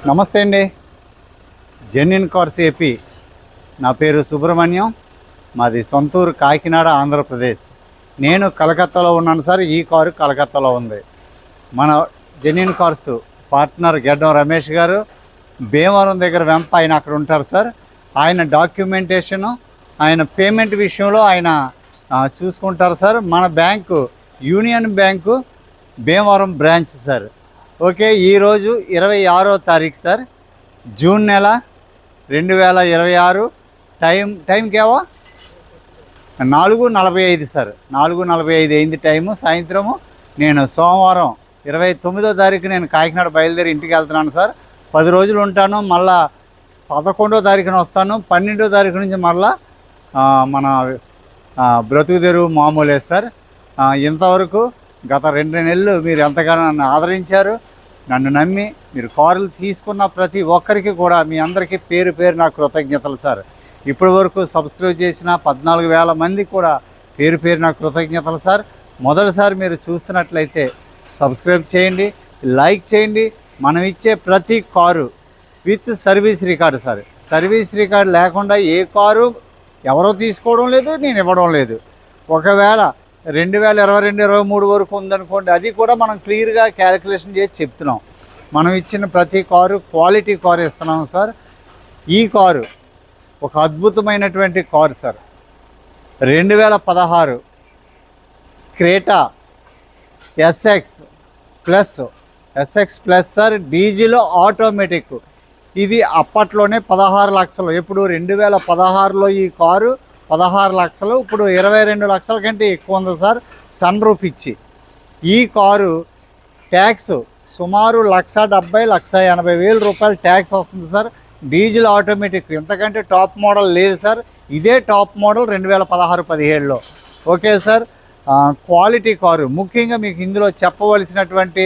నమస్తే అండి. Genuine cars AP. నా పేరు సుబ్రహ్మణ్యం. మాది సొంతూరు కాకినాడ, ఆంధ్రప్రదేశ్. నేను కలకత్తాలో ఉన్నాను సార్. ఈ కారు కలకత్తాలో ఉంది. మన జెన్యూన్ కార్స్ పార్ట్నర్ గెడ్డం రమేష్ గారు భీమవరం దగ్గర వెంప ఆయన అక్కడ ఉంటారు సార్. ఆయన డాక్యుమెంటేషను, ఆయన పేమెంట్ విషయంలో ఆయన చూసుకుంటారు సార్. మన bank union bank Bhimavaram branch sir. Okay, ఈరోజు 26వ తారీఖు సార్, జూన్ నెల 2026. టైంకేవో 4:45 సార్. 4:45 అయింది టైము, సాయంత్రము. నేను సోమవారం 29వ తారీఖు నేను కాకినాడ బయలుదేరి ఇంటికి వెళ్తున్నాను సార్. 10 రోజులు ఉంటాను. మళ్ళా 11వ తారీఖున వస్తాను. 12వ తారీఖు నుంచి మళ్ళా మన బ్రతుకు తెరువు మామూలే సార్. ఇంతవరకు గత 2 నెలలు మీరు ఎంతగానో నన్ను ఆదరించారు. నన్ను నమ్మి మీరు కారులు తీసుకున్న ప్రతి ఒక్కరికి కూడా మీ అందరికీ పేరు పేరు నా కృతజ్ఞతలు సార్. ఇప్పటి వరకు సబ్స్క్రైబ్ చేసిన 14,000 మందికి కూడా పేరు పేరు నా కృతజ్ఞతలు సార్. మొదటిసారి మీరు చూస్తున్నట్లయితే సబ్స్క్రైబ్ చేయండి, లైక్ చేయండి. మనం ఇచ్చే ప్రతి car with service record sir. Service record లేకుండా ఏ కారు ఎవరో తీసుకోవడం లేదు, నేను ఇవ్వడం లేదు. ఒకవేళ 2022-23 వరకు ఉందనుకోండి, అది కూడా మనం క్లియర్గా క్యాలిక్యులేషన్ చేసి చెప్తున్నాం. మనం ఇచ్చిన ప్రతి కారు క్వాలిటీ కారు ఇస్తున్నాం సార్. ఈ కారు ఒక అద్భుతమైనటువంటి car sir. 2016 Creta SX plus sir. Diesel automatic. ఇది అప్పట్లోనే 16 లక్షలు. ఎప్పుడు 2016లో ఈ కారు 16 లక్షలు. ఇప్పుడు 22 లక్షల కంటే ఎక్కువ ఉంది సార్ సన్ రూఫ్ ఇచ్చి. ఈ కారు ట్యాక్స్ సుమారు 1,70,000-1,80,000 రూపాయలు ట్యాక్స్ వస్తుంది సార్. Diesel automatic. ఇంతకంటే టాప్ మోడల్ లేదు సార్. ఇదే టాప్ మోడల్ 2016-17లో. Okay sir. Quality car. ముఖ్యంగా మీకు ఇందులో చెప్పవలసినటువంటి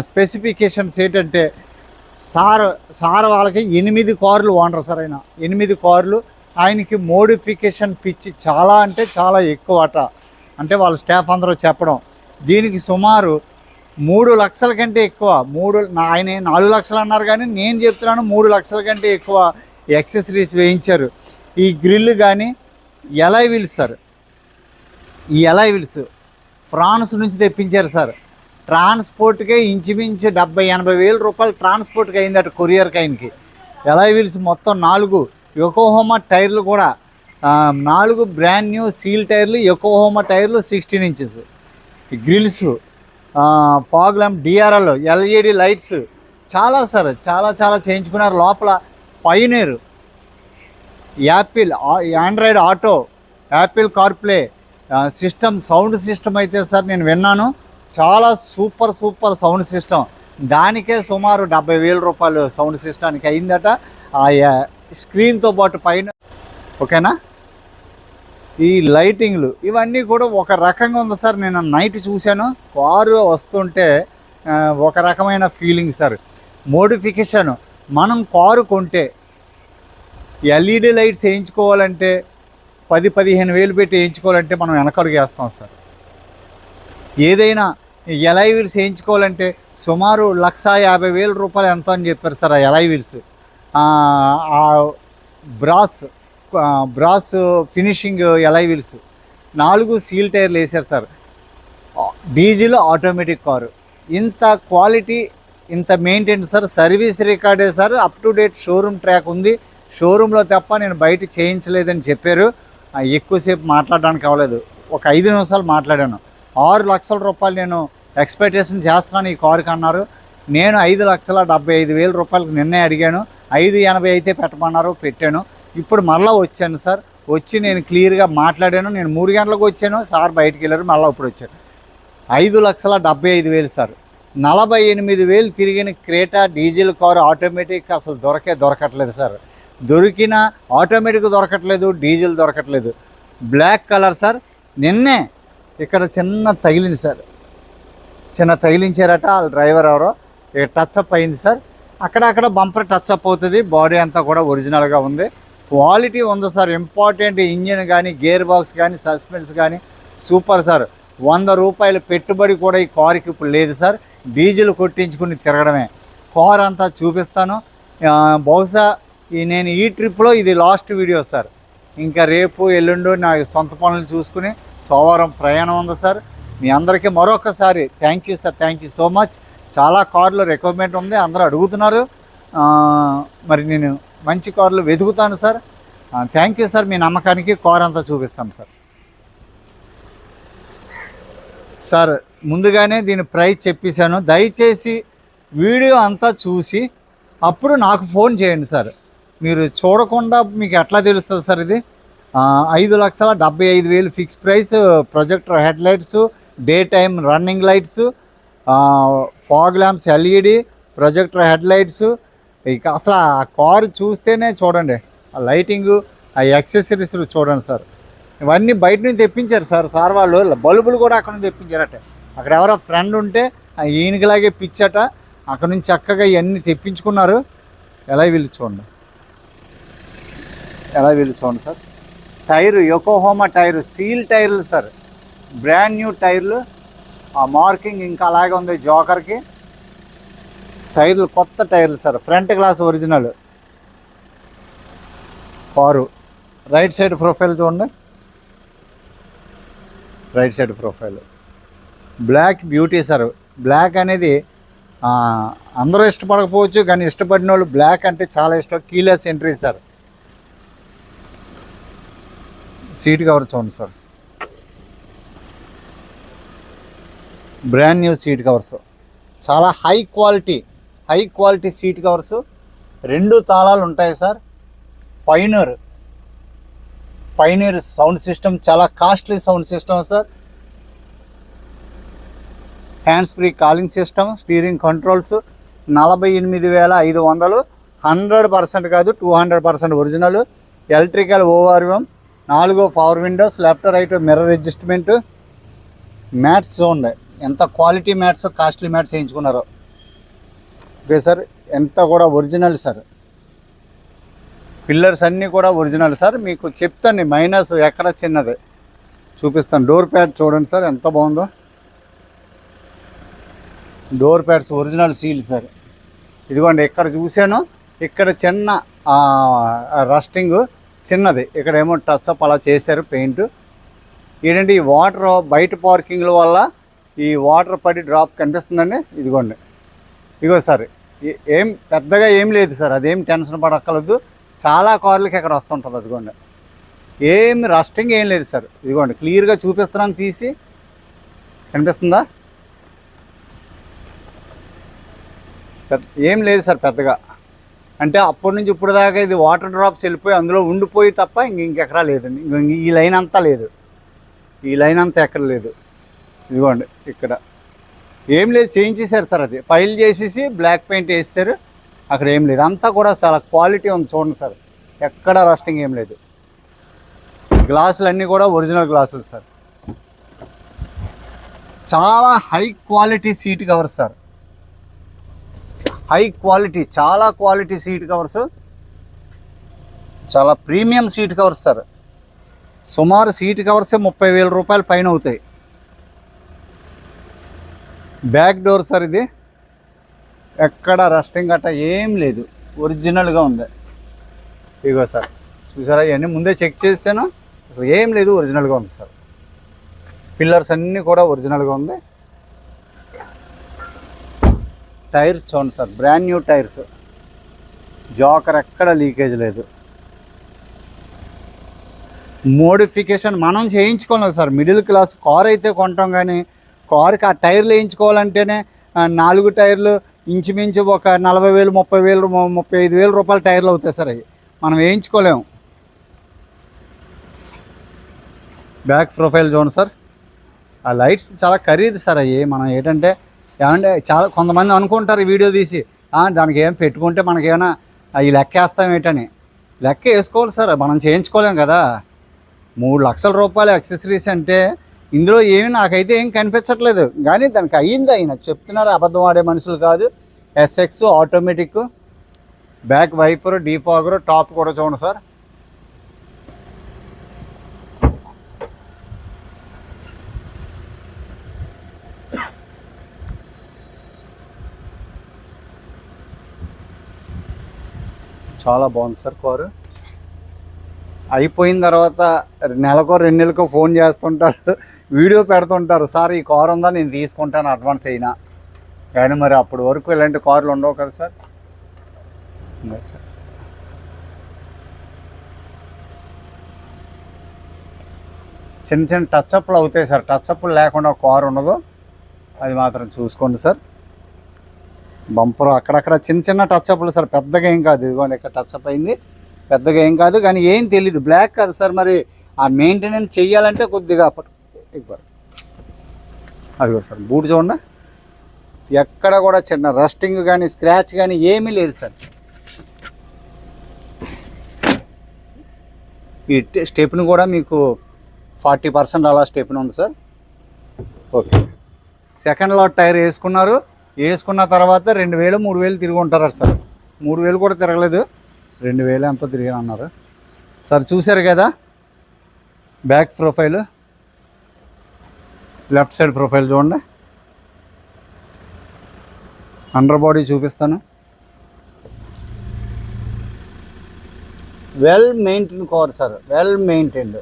స్పెసిఫికేషన్స్ ఏంటంటే సార్ వాళ్ళకి 8 కార్లు ఓనర్ సార్. ఆయన 8 కార్లు. ఆయనకి మోడిఫికేషన్ పిచ్చి చాలా అంటే చాలా ఎక్కువ అట. అంటే వాళ్ళ స్టాఫ్ అందరూ చెప్పడం. దీనికి సుమారు 3 లక్షల కంటే ఎక్కువ. ఆయన 4 లక్షలు అన్నారు, కానీ నేను చెప్తున్నాను 3 లక్షల కంటే ఎక్కువ యాక్సెసరీస్ వేయించారు. ఈ గ్రిల్ కానీ ఎలై వీల్స్ సార్. ఈ ఎలై వీల్స్ ఫ్రాన్స్ నుంచి తెప్పించారు సార్. ట్రాన్స్పోర్ట్కే ఇంచుమించు 70-80 వేల రూపాయలు ట్రాన్స్పోర్ట్కి అయిందట, కొరియర్కి. ఆయనకి ఎలై వీల్స్ మొత్తం 4 యొకోహోమా టైర్లు కూడా 4 బ్రాండ్ న్యూ సీల్ టైర్లు, యొకోహోమా టైర్లు 16 inches. Grills, fog lamp, DRL, LED lights చాలా సార్. చాలా చేయించుకున్నారు. లోపల Pioneer, Apple, Android auto, Apple CarPlay system, sound system అయితే సార్ నేను విన్నాను చాలా సూపర్ సౌండ్ సిస్టమ్. దానికే సుమారు 70,000 రూపాయలు సౌండ్ సిస్టానికి అయిందట. ఆ స్క్రీన్తో పాటు పైన. ఓకేనా. ఈ లైటింగ్లు ఇవన్నీ కూడా ఒక రకంగా ఉంది సార్. నేను నైట్ చూశాను, కారు వస్తుంటే ఒక రకమైన ఫీలింగ్ సార్. మోడిఫికేషన్ మనం కారు కొంటే ఎల్ఈడి లైట్స్ వేయించుకోవాలంటే 10-15 వేలు పెట్టి వేయించుకోవాలంటే మనం వెనకడుగు వేస్తాం సార్. ఏదైనా ఎలై వీల్స్ వేయించుకోవాలంటే సుమారు 1,50,000 రూపాయలు ఎంతో అని చెప్పారు సార్. ఆ alloy wheels, brass finishing alloy wheels, 4 seal టైర్లు వేశారు సార్. Diesel automatic car. ఇంత క్వాలిటీ, ఇంత మెయింటైన్ సార్. సర్వీస్ రికార్డే sir. Up to date showroom track ఉంది. షోరూంలో తప్ప నేను బయట చేయించలేదని చెప్పారు. ఎక్కువసేపు మాట్లాడడానికి అవ్వలేదు. ఒక 5 నిమిషాలు మాట్లాడాను. 6 లక్షల రూపాయలు నేను ఎక్స్పెక్టేషన్ చేస్తున్నాను ఈ కారుకి అన్నారు. నేను 5,75,000 రూపాయలకు నిన్నే అడిగాను. 5,80 అయితే పెట్టమన్నారు, పెట్టాను. ఇప్పుడు మళ్ళీ వచ్చాను సార్. వచ్చి నేను క్లియర్గా మాట్లాడాను. నేను 3 గంటలకు వచ్చాను సార్, బయటికి వెళ్ళారు. మళ్ళీ ఇప్పుడు వచ్చాను. 5,75,000 సార్. 48,000 తిరిగిన క్రేటా డీజిల్ కారు ఆటోమేటిక్ అసలు దొరకట్లేదు సార్. దొరికిన ఆటోమేటిక్ దొరకట్లేదు, డీజిల్ దొరకట్లేదు. Black colour sir. నిన్నే ఇక్కడ చిన్న తగిలింది సార్. తగిలించారట వాళ్ళ డ్రైవర్ ఎవరో. టచ్అప్ అయింది సార్. అక్కడ బంపర్ టచ్అప్ అవుతుంది. బాడీ అంతా కూడా ఒరిజినల్గా ఉంది. క్వాలిటీ ఉంది సార్. ఇంపార్టెంట్ ఇంజిన్ కానీ, గేర్ బాక్స్ కానీ, సస్పెన్స్ కానీ సూపర్ సార్. 100 రూపాయల పెట్టుబడి కూడా ఈ కారుకి ఇప్పుడు లేదు సార్. డీజిల్ కొట్టించుకుని తిరగడమే. కార్ అంతా చూపిస్తాను. బహుశా నేను ఈ ట్రిప్లో ఇది లాస్ట్ వీడియో సార్. ఇంకా రేపు ఎల్లుండి నా సొంత పనులు చూసుకుని సోమవారం ప్రయాణం ఉంది సార్. మీ అందరికీ మరొకసారి thank you sir, thank you so much. చాలా కార్లు రిక్వైర్మెంట్ ఉంది, అందరూ అడుగుతున్నారు. మరి నేను మంచి కార్లు వెతుకుతాను సార్. Thank you sir. మీ నమ్మకానికి కార్ అంతా చూపిస్తాను సార్. సార్ ముందుగానే దీని ప్రైస్ చెప్పేశాను. దయచేసి వీడియో అంతా చూసి అప్పుడు నాకు ఫోన్ చేయండి సార్. మీరు చూడకుండా మీకు ఎట్లా తెలుస్తుంది సార్? ఇది 5,75,000 fix price, projector head lights, day time running lights, fog lamps LED, projector head lights. ఇక అసలు ఆ కారు చూస్తేనే చూడండి, ఆ లైటింగు, ఆ యాక్సెసరీస్ చూడండి సార్. ఇవన్నీ బయట నుంచి తెప్పించారు సార్ వాళ్ళు. బల్బులు కూడా అక్కడ నుంచి తెప్పించారట. అక్కడ ఎవరో ఫ్రెండ్ ఉంటే ఈయనకిలాగే పిచ్చట, అక్కడ నుంచి చక్కగా ఇవన్నీ తెప్పించుకున్నారు. ఎలా వీళ్ళు చూడండి sir. Tyre Yokohama tyre, seal టైర్లు సార్, బ్రాండ్ న్యూ టైర్లు. ఆ మార్కింగ్ ఇంకా అలాగే ఉంది జోకర్కి. టైర్లు కొత్త టైర్లు sir, front glass original. Car right side profile చూడండి, right side profile black beauty sir. Black అనేది అందరూ ఇష్టపడకపోవచ్చు, కానీ ఇష్టపడిన వాళ్ళు బ్లాక్ అంటే చాలా ఇష్టం. Keyless entry sir. Seat cover చూడండి sir, brand new seat covers, చాలా హై క్వాలిటీ సీట్ కవర్స్. 2 తాళాలు ఉంటాయి సార్. పైనీర్ సౌండ్ సిస్టమ్, చాలా costly sound system sir. Hands free calling system, steering controls. 48,500, 100% కాదు 200% original. Electrical ORM, 4 power windows, left right mirror adjustment. Mats చూడండి ఎంత quality mats, costly mats వేయించుకున్నారో. Okay sir, ఎంత కూడా original sir. Pillars అన్నీ కూడా original sir. మీకు చెప్తాను మైనస్ ఎక్కడ చిన్నది చూపిస్తాను. డోర్ ప్యాడ్ చూడండి సార్ ఎంత బాగుందో. Door pads original seal sir. ఇదిగోండి ఇక్కడ చూశాను, ఇక్కడ చిన్న రస్టింగ్ చిన్నది, ఇక్కడ ఏమో టచ్ అప్ అలా చేశారు పెయింట్. ఏంటంటే ఈ వాటర్ బయట పార్కింగ్ల వల్ల ఈ వాటర్ పడి డ్రాప్ కనిపిస్తుందండి. ఇదిగో సార్, ఏం పెద్దగా ఏం లేదు సార్, అదేం టెన్షన్ పడక్కర్లేదు. చాలా కార్లకి ఇక్కడ వస్తుంటుంది. అదిగోండి ఏం రస్టింగ్ ఏం లేదు సార్. ఇదిగోండి క్లియర్గా చూపిస్తున్నాను, తీసి కనిపిస్తుందా? ఏం లేదు సార్ పెద్దగా. అంటే అప్పటి నుంచి ఇప్పుడు దాకా ఇది వాటర్ డ్రాప్స్ వెళ్ళిపోయి అందులో ఉండిపోయి తప్ప ఇంకెక్కడా లేదండి. ఈ లైన్ అంతా లేదు, ఈ లైన్ అంతా ఎక్కడ లేదు. ఇదిగోండి ఇక్కడ ఏం లేదు, చేంజ్ చేశారు సార్. అది ఫైల్ చేసేసి బ్లాక్ పెయింట్ వేసారు. అక్కడ ఏం లేదు, అంతా కూడా చాలా క్వాలిటీ ఉంది చూడండి సార్. ఎక్కడ రస్టింగ్ ఏం లేదు. గ్లాసులు అన్నీ కూడా ఒరిజినల్ గ్లాసులు సార్. చాలా high quality seat covers sir, high quality, చాలా క్వాలిటీ సీట్ కవర్స్, చాలా ప్రీమియం సీట్ కవర్స్ సార్. సుమారు సీట్ కవర్సే 30,000 రూపాయల పైన అవుతాయి. బ్యాక్ డోర్ సార్, ఇది ఎక్కడ రస్టింగ్ గట్ట ఏం లేదు, ఒరిజినల్గా ఉంది. ఇగో సార్ చూసారా, ఇవన్నీ ముందే చెక్ చేసాను, అసలు ఏం లేదు, ఒరిజినల్గా ఉంది సార్. పిల్లర్స్ అన్నీ కూడా ఒరిజినల్గా ఉంది. టైర్స్ చూడండి sir, brand new tyres, joker ఎక్కడ లీకేజ్ లేదు. మోడిఫికేషన్ మనం చేయించుకోలేదు సార్. మిడిల్ క్లాస్ కార్ అయితే కొంటాం, కానీ కార్కి ఆ టైర్లు వేయించుకోవాలంటేనే 4 టైర్లు ఇంచుమించు ఒక 40,000, 30,000, 35,000 రూపాయల టైర్లు అవుతాయి సార్. అవి మనం వేయించుకోలేము. బ్యాక్ ప్రొఫైల్ చూడండి సార్. ఆ లైట్స్ చాలా ఖరీదు సార్. అవి మనం ఏంటంటే ఏమంటే చాలా కొంతమంది అనుకుంటారు ఈ వీడియో తీసి దానికి ఏం పెట్టుకుంటే మనకేమైనా ఈ లెక్క వేస్తాం ఏంటని. లెక్క వేసుకోవాలి సార్, మనం చేయించుకోలేం కదా. 3 లక్షల రూపాయల యాక్సెసరీస్ అంటే ఇందులో ఏమి నాకైతే ఏం కనిపించట్లేదు, కానీ దానికి అయ్యింది. అయినా చెప్తున్నారు, అబద్ధం ఆడే మనుషులు కాదు. SX automatic, back wiper, defogger, top కూడా చూడండి సార్. చాలా బాగుంది సార్ కారు. అయిపోయిన తర్వాత నెలకో 2 నెలలకో ఫోన్ చేస్తుంటారు, వీడియో పెడుతుంటారు, సార్ ఈ కారు ఉందా నేను తీసుకుంటాను అడ్వాన్స్ అయినా. కానీ మరి అప్పటి వరకు ఇలాంటి కార్లు ఉండవు కదా సార్. సార్ చిన్న చిన్న టచ్అప్లు అవుతాయి సార్. టచ్అప్లు లేకుండా కారు ఉండదు, అది మాత్రం చూసుకోండి సార్. బంపర్ అక్కడక్కడ చిన్న చిన్న టచ్అప్లు సార్, పెద్దగా ఏం కాదు. ఇదిగోండి ఇక్కడ టచ్అప్ అయింది, పెద్దగా ఏం కాదు. కానీ ఏం తెలీదు, బ్లాక్ కాదు సార్. మరి ఆ మెయింటెనెన్స్ చెయ్యాలంటే కొద్దిగా అదిగో సార్ బూట్ చూడండి, ఎక్కడ కూడా చిన్న రస్టింగ్ కానీ స్క్రాచ్ కానీ ఏమీ లేదు సార్. ఈ స్టెప్ని కూడా మీకు 40% అలా స్టెప్ని ఉంది sir. Okay, second lot tyre వేసుకున్నారు. వేసుకున్న తర్వాత 2000 3000 తిరిగి ఉంటారు సార్. 3000 కూడా తిరగలేదు, 2000 ఎంతో తిరిగి అన్నారు సార్. చూశారు కదా back profile, left side profile చూడండి. అండర్ బాడీ చూపిస్తాను. Well maintain car sir, well maintained,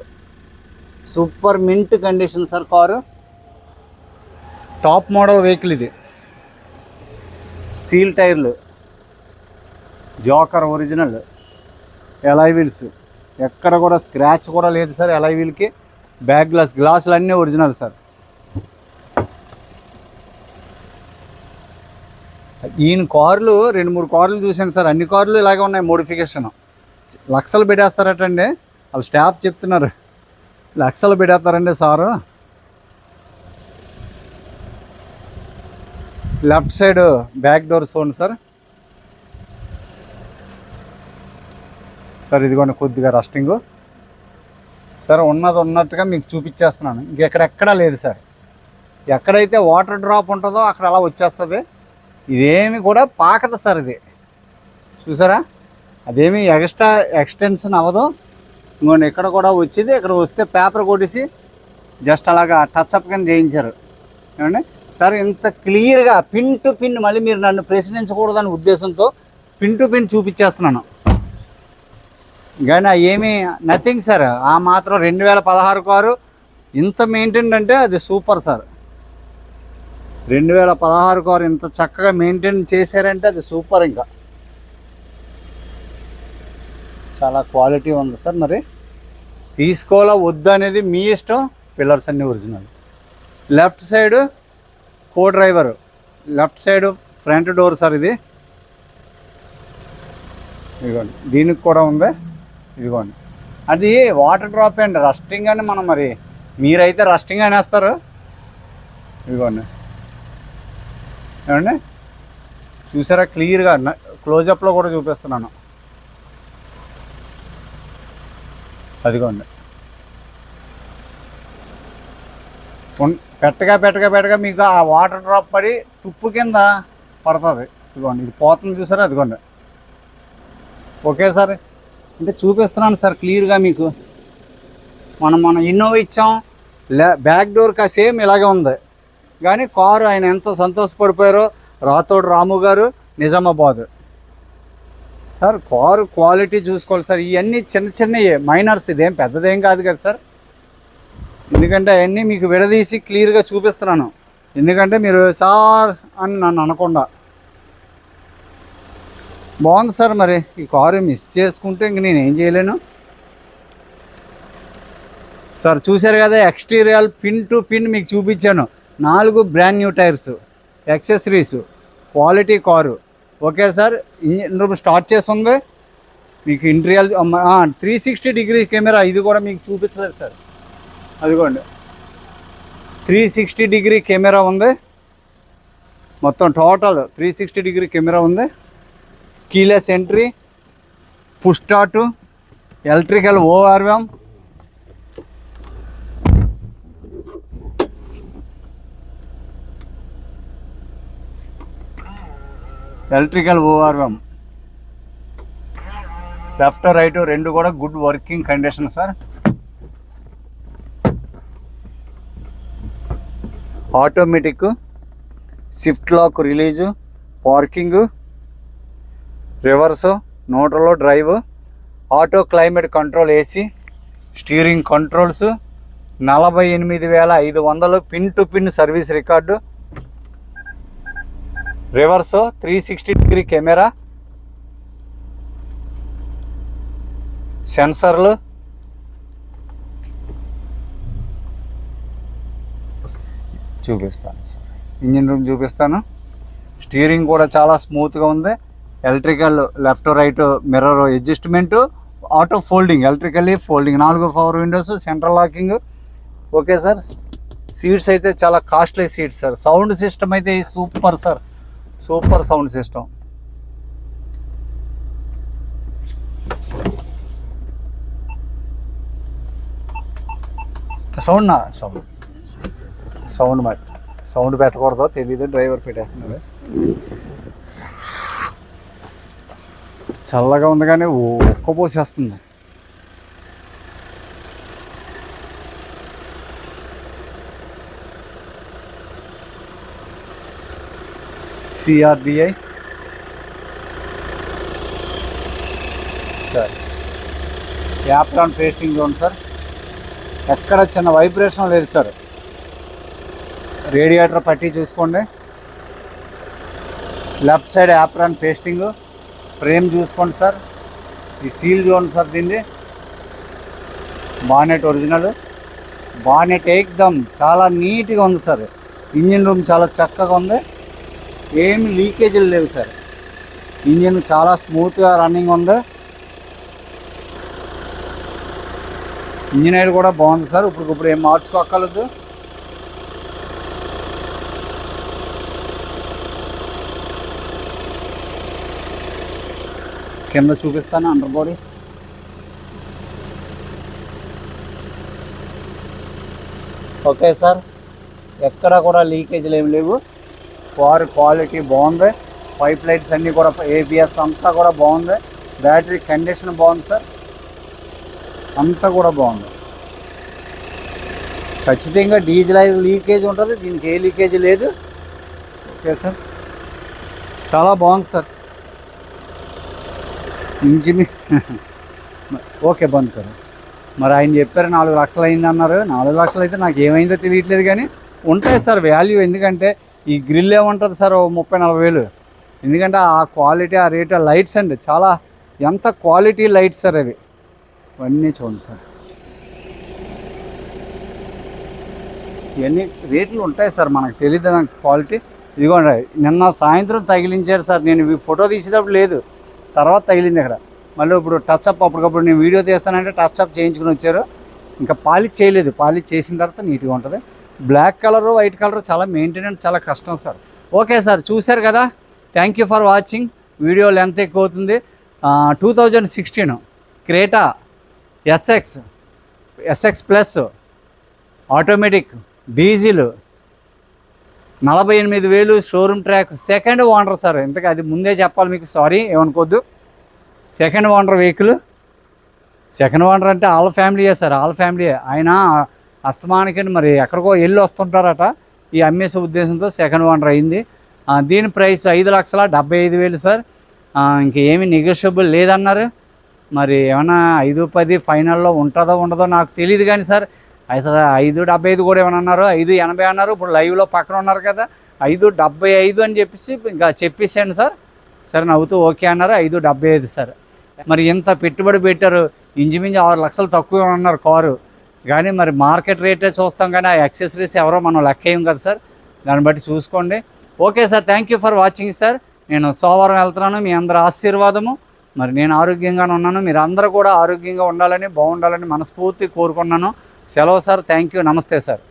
super mint condition sir car. Top model vehicle ఇది. సీల్ టైర్లు, జోకర్ ఒరిజినల్, ఎలాయ్ వీల్స్, ఎక్కడ కూడా స్క్రాచ్ కూడా లేదు సార్. ఎలాయ్ వీల్కి బ్యాక్ గ్లాసులు అన్నీ ఒరిజినల్ సార్. ఈయన కార్లు 2-3 కార్లు చూశాను సార్, అన్ని కార్లు ఇలాగే ఉన్నాయి. మోడిఫికేషన్ లక్షలు పెట్టేస్తారటండి, వాళ్ళ స్టాఫ్ చెప్తున్నారు, లక్షలు పెట్టేస్తారండి sir. Left side back door చూడండి సార్. సార్ ఇదిగోండి కొద్దిగా రస్టింగు సార్, ఉన్నది ఉన్నట్టుగా మీకు చూపించేస్తున్నాను. ఇంకెక్కడెక్కడా లేదు సార్. ఎక్కడైతే వాటర్ డ్రాప్ ఉంటుందో అక్కడ అలా వచ్చేస్తుంది. ఇదేమి కూడా పాకదు సార్. ఇది చూసారా, అదేమి ఎక్స్ట్రా ఎక్స్టెన్షన్ అవ్వదు. ఇంకోండి ఇక్కడ కూడా వచ్చింది, ఇక్కడ వస్తే పేపర్ కొట్టేసి జస్ట్ అలాగా టచ్అప్ కింద చేయించారు. ఏమండి సార్, ఇంత క్లియర్గా పిన్ టు పిన్, మళ్ళీ మీరు నన్ను ప్రశ్నించకూడదనే ఉద్దేశంతో పిన్ టు పిన్ చూపించేస్తున్నాను. కానీ ఏమీ నథింగ్ సార్. ఆ మాత్రం 2016 కారు ఇంత మెయింటైన్ అంటే అది సూపర్ సార్. 2016 కారు ఇంత చక్కగా మెయింటైన్ చేశారంటే అది సూపర్. ఇంకా చాలా క్వాలిటీ ఉంది సార్. మరి తీసుకోవాలా వద్దు అనేది మీ ఇష్టం. పిల్లర్స్ అన్నీ ఒరిజినల్. లెఫ్ట్ సైడ్ కో driver, left side front door sir. ఇది ఇదిగోండి, దీనికి కూడా ఉంది. ఇదిగోండి, అది వాటర్ డ్రాప్ అండి, రస్టింగ్ అని. మనం మరి మీరైతే రస్టింగ్ అనేస్తారు. ఇదిగోండి ఏమండి, చూసారా క్లియర్గా, క్లోజప్లో కూడా చూపిస్తున్నాను. అదిగోండి, పెట్టగా మీకు ఆ వాటర్ డ్రాప్ పడి తుప్పు కింద పడుతుంది. ఇదిగోండి, ఇది పోతుంది చూసారా. అదిగోండి, ఓకే సార్. అంటే చూపిస్తున్నాను సార్ క్లియర్గా మీకు. మనం ఇన్నోవా ఇచ్చాం, బ్యాక్ డోర్ సేమ్ ఇలాగే ఉంది. కానీ కారు ఆయన ఎంతో సంతోషపడిపోయారో. రాథోడ్ రాము గారు, నిజామాబాద్ సార్. కారు క్వాలిటీ చూసుకోవాలి సార్. ఇవన్నీ చిన్న చిన్నవి మైనర్స్, ఇదేం పెద్దదేం కాదు కదా సార్. ఎందుకంటే అవన్నీ మీకు విడదీసి క్లియర్గా చూపిస్తున్నాను. ఎందుకంటే మీరు సార్ అని నన్ను అనకుండా. బాగుంది సార్. మరి ఈ కారు మిస్ చేసుకుంటే ఇంక నేను ఏం చేయలేను సార్. చూశారు కదా ఎక్స్టీరియర్ పిన్ టు పిన్ మీకు చూపించాను. 4 brand new tyres, accessories, quality car. Okay sir. Engine room start చేస్తుంది మీకు. ఇంటీరియర్ 360 డిగ్రీ కెమెరా, ఇది కూడా మీకు చూపించలేదు సార్. అదిగోండి 360 డిగ్రీ కెమెరా ఉంది. మొత్తం టోటల్ 360 డిగ్రీ కెమెరా ఉంది. Keyless entry, push start, electrical ORM, left right రెండు కూడా good working condition sir. Automatic, shift lock release, parking, reverse, neutral drive, auto climate control, AC, steering controls, 48,500 pin to pin service record, reverse 360 camera, సెన్సర్లు, చూపిస్తాను sir. Engine room చూపిస్తాను. స్టీరింగ్ కూడా చాలా స్మూత్గా ఉంది. Electrical left right mirror adjustment, auto folding, electrically folding, 4 power windows, central locking. Okay sir. Seats అయితే చాలా costly seats sir. Sound system అయితే super sir, super sound system. Sound పెట్టకూడదో తెలీదు, డ్రైవర్ పెట్టేస్తున్నాడు. చల్లగా ఉంది కానీ ఒక్కపోసేస్తుంది. CRDI sir. Apron pasting zone sir. ఎక్కడ చిన్న వైబ్రేషన్ లేదు సార్. రేడియేటర్ పట్టి చూసుకోండి. Left side apron pasting. Frame చూసుకోండి సార్. ఈ సీల్ చూడండి సార్ దీన్ని. Bonnet original. బానెట్ ఏకదమ్ చాలా నీట్గా ఉంది సార్. ఇంజిన్ రూమ్ చాలా చక్కగా ఉంది. ఏమి లీకేజీలు లేవు సార్. ఇంజిన్ చాలా స్మూత్గా రన్నింగ్ ఉంది. ఇంజిన్ ఆయిల్ కూడా బాగుంది సార్. ఇప్పుడు ఏం మార్చుకోక్కర్లేదు. కింద చూపిస్తాను అండర్ బాడీ. Okay sir. ఎక్కడ కూడా లీకేజీలు ఏమి లేవు. కార్ క్వాలిటీ బాగుంది. పైప్ లైట్స్ అన్నీ కూడా, ABS అంతా కూడా బాగుంది. బ్యాటరీ కండిషన్ బాగుంది సార్. అంతా కూడా బాగుంది. ఖచ్చితంగా డీజిల్ ఆయిల్ లీకేజ్ ఉంటుంది, దీనికి ఏ లీకేజ్ లేదు. Okay sir. చాలా బాగుంది సార్ ఇంజిన్. ఓకే బంద్ కదా. మరి ఆయన చెప్పారు 4 లక్షలు అయింది అన్నారు. 4 లక్షలు అయితే నాకు ఏమైందో తెలియట్లేదు కానీ ఉంటాయి సార్ వాల్యూ. ఎందుకంటే ఈ గ్రిల్ ఏముంటుంది సార్ 30-40 వేలు. ఎందుకంటే ఆ క్వాలిటీ, ఆ రేట్, లైట్స్ అండి చాలా ఎంత క్వాలిటీ లైట్స్ సార్ అవి. ఇవన్నీ చూడండి సార్. ఇవన్నీ రేట్లు ఉంటాయి సార్, మనకు తెలియదు దానికి క్వాలిటీ. ఇదిగోండి నిన్న సాయంత్రం తగిలించారు సార్. నేను ఫోటో తీసేటప్పుడు లేదు, తర్వాత తగిలింది అక్కడ. మళ్ళీ ఇప్పుడు టచ్అప్ అప్పటికప్పుడు నేను వీడియో తీస్తానంటే టచ్అప్ చేయించుకుని వచ్చారు. ఇంకా పాలిష్ చేయలేదు. పాలిష్ చేసిన తర్వాత నీట్గా ఉంటుంది. బ్లాక్ కలరు, వైట్ కలరు చాలా మెయింటెనెన్స్ చాలా కష్టం సార్. ఓకే సార్, చూశారు కదా. Thank you for watching. Video length ఎక్కువ అవుతుంది. 2016 Creta SX plus automatic diesel 48,000 showroom track. Second owner sir. ఇంతకు అది ముందే చెప్పాలి మీకు, సారీ ఏమనుకోవద్దు. Second owner vehicle. Second owner అంటే ఆల్ ఫ్యామిలీయే సార్, ఆల్ ఫ్యామిలీయే. ఆయన అస్తమానికి మరి ఎక్కడికో వెళ్ళి వస్తుంటారట. ఈ అమ్మేసే ఉద్దేశంతో సెకండ్ ఓనర్ అయింది. దీని ప్రైస్ 5,75,000 సార్. ఇంకేమీ నెగోషియబుల్ లేదన్నారు. మరి ఏమన్నా 5-10 ఫైనల్లో ఉంటుందో ఉండదో నాకు తెలియదు కానీ సార్. అయితే 5,75 కూడా ఏమన్నా అన్నారు, 5,80 అన్నారు. ఇప్పుడు లైవ్లో పక్కన ఉన్నారు కదా, 5,75 అని చెప్పేసి ఇంకా చెప్పేసాను సార్. సరే నవ్వుతూ ఓకే అన్నారు. 5,75 సార్. మరి ఇంత పెట్టుబడి పెట్టారు, ఇంచుమించు 6 లక్షలు తక్కువ అన్నారు కారు. కానీ మరి మార్కెట్ రేటే చూస్తాం కానీ ఆ యాక్సెసరీస్ ఎవరో మనం లెక్క వేయం కదా సార్. దాన్ని బట్టి చూసుకోండి. Okay sir, thank you for watching sir. నేను సోమవారం వెళ్తున్నాను. మీ అందరి ఆశీర్వాదము. మరి నేను ఆరోగ్యంగానే ఉన్నాను, మీరు అందరూ కూడా ఆరోగ్యంగా ఉండాలని, బాగుండాలని మనస్ఫూర్తి కోరుకున్నాను. సెలవు సార్. Thank you. నమస్తే సార్.